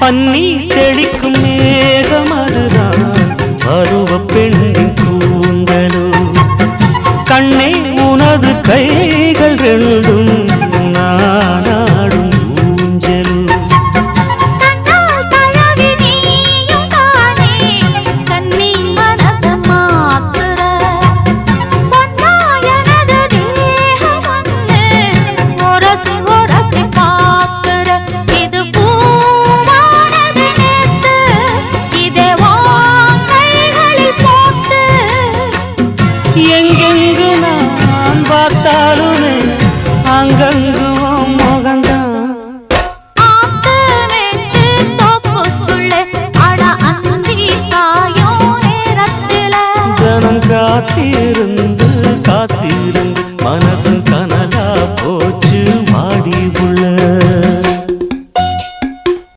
பன்னீர் தெளிக்கும் மேகம் அதுதான் பருவ பெண்ணின் கூந்தலோ கண்ணே உனது கைகள் ரெண்டும் நானாடும் ஊஞ்சலோ எங்கெங்கு நான் பார்த்தாலுமே அங்கங்கு மோகந்தான் ஜனம் காத்திருக்க